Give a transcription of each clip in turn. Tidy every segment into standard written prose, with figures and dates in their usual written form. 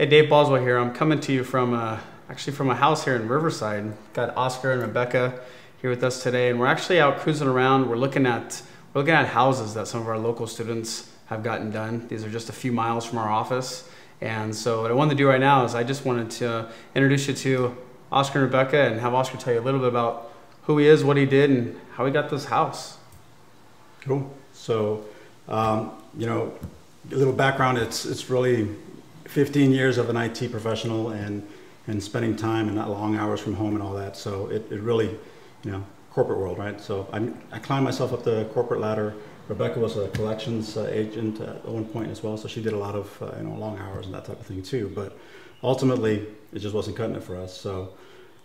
Hey, Dave Boswell here. I'm coming to you from actually from a house here in Riverside. Got Oscar and Rebecca here with us today, and we're actually out cruising around. We're looking at houses that some of our local students have gotten done. These are just a few miles from our office, and so what I wanted to do right now is I just wanted to introduce you to Oscar and Rebecca and have Oscar tell you a little bit about who he is, what he did, and how he got this house. Cool. So, you know, a little background. It's really 15 years of an IT professional and spending time and not long hours from home and all that. So it really, you know, corporate world, right? So I climbed myself up the corporate ladder. Rebecca was a collections agent at one point as well, so she did a lot of you know, long hours and that type of thing too. But ultimately, it just wasn't cutting it for us. So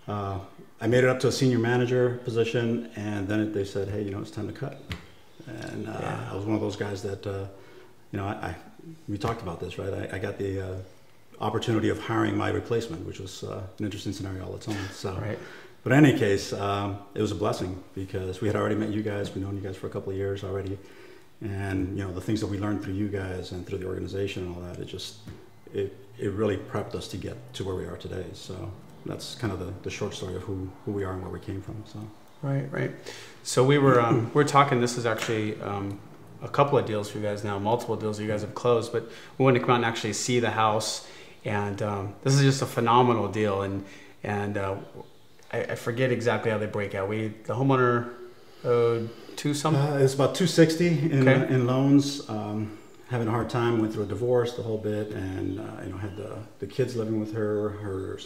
I made it up to a senior manager position, and then they said, hey, you know, it's time to cut. And I was one of those guys that, you know, we talked about this, right? I got the opportunity of hiring my replacement, which was an interesting scenario all its own. So, right. But in any case, it was a blessing because we had already met you guys. We've known you guys for a couple of years already. And, you know, the things that we learned through you guys and through the organization and all that, it really prepped us to get to where we are today. So that's kind of the short story of who we are and where we came from. So. Right. So we were we're talking. This is actually a couple of deals for you guys now, multiple deals that you guys have closed. But we wanted to come out and actually see the house, and this is just a phenomenal deal. And I forget exactly how they break out. The homeowner owed it's about 260 in loans. Having a hard time. Went through a divorce, the whole bit, and you know, had the kids living with her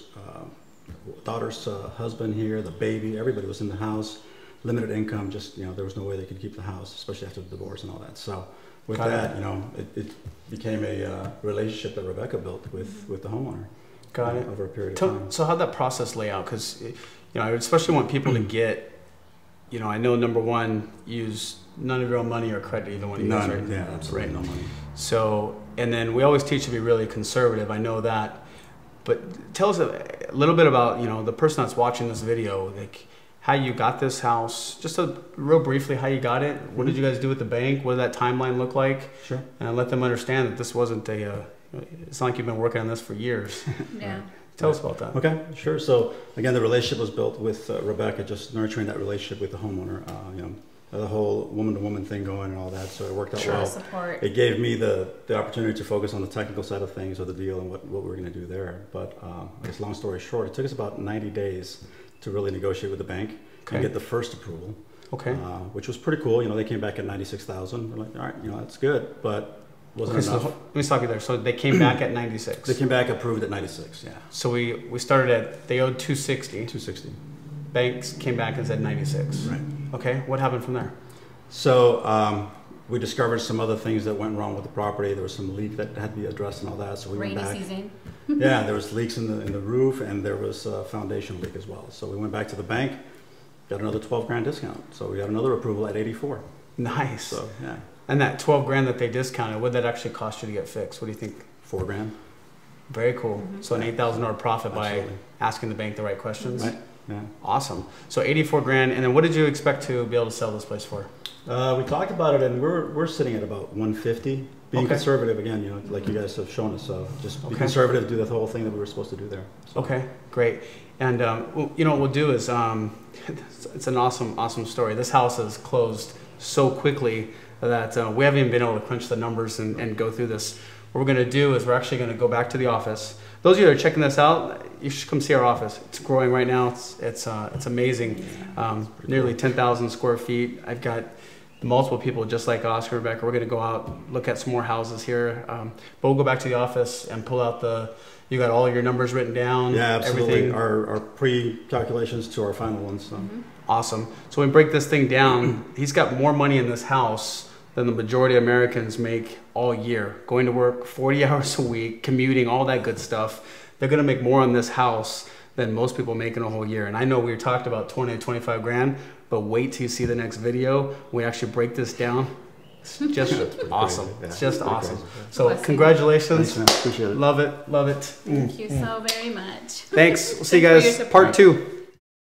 daughter's husband here, the baby, everybody was in the house, limited income, just, you know, there was no way they could keep the house, especially after the divorce and all that. So with that, you know, it became a relationship that Rebecca built with the homeowner. Got it. Over a period of time. So how'd that process lay out? Because, you know, I especially want people to get, you know, I know number one, use none of your own money or credit, either one of you guys, right? Yeah, absolutely, right. No money. So, and then we always teach to be really conservative. I know that. But tell us a little bit about, you know, the person that's watching this video, like how you got this house, just real briefly how you got it. What did you guys do with the bank? What did that timeline look like? Sure. And let them understand that this wasn't it's not like you've been working on this for years. Yeah. Right. Tell us about that. Okay, sure. So again, the relationship was built with Rebecca, just nurturing that relationship with the homeowner. You know, the whole woman-to-woman thing going and all that, so it worked out well. Support. It gave me the opportunity to focus on the technical side of things of the deal and what we were going to do there. But I guess long story short, it took us about 90 days to really negotiate with the bank and get the first approval. Okay. Which was pretty cool. You know, they came back at 96,000. We're like, all right, you know, that's good, but wasn't enough. So let me stop you there. So they came back at 96. They came back approved at 96. Yeah. So we started at, they owed 260. 260. Banks came back and said 96. Right. Okay. What happened from there? So we discovered some other things that went wrong with the property. There was some leak that had to be addressed and all that. So we went back. Rainy season. Yeah, there was leaks in the roof, and there was a foundation leak as well. So we went back to the bank, got another 12 grand discount. So we got another approval at 84. Nice. So yeah. And that 12 grand that they discounted, what did that actually cost you to get fixed? What do you think? 4 grand. Very cool. Mm-hmm. So an $8,000 profit Absolutely. by asking the bank the right questions. Right. Yeah. Awesome. So 84 grand, and then what did you expect to be able to sell this place for? We talked about it, and we're sitting at about 150. Being conservative again, you know, like you guys have shown us. So just be conservative, do the whole thing that we were supposed to do there. So. Okay, great. And you know what we'll do is it's an awesome story. This house has closed so quickly that we haven't even been able to crunch the numbers and go through this. What we're going to do is we're actually going to go back to the office. Those of you that are checking this out, you should come see our office. It's growing right now. It's amazing. Nearly 10,000 square feet. I've got multiple people just like Oscar and Rebecca. We're going to go out, look at some more houses here. But we'll go back to the office and pull out you got all your numbers written down. Yeah, absolutely. Everything. Our pre-calculations to our final ones. So. Awesome. So we break this thing down. He's got more money in this house than the majority of Americans make all year. Going to work 40 hours a week, commuting, all that good stuff. They're going to make more on this house than most people make in a whole year. And I know we talked about 20 to 25 grand, but wait till you see the next video. We actually break this down. It's just awesome. Yeah, it's just awesome. Crazy. So Blessing. Congratulations. Thanks, man. Appreciate it. Love it. Thank you so very much. Thanks. We'll see you Thanks for guys your part support. 2.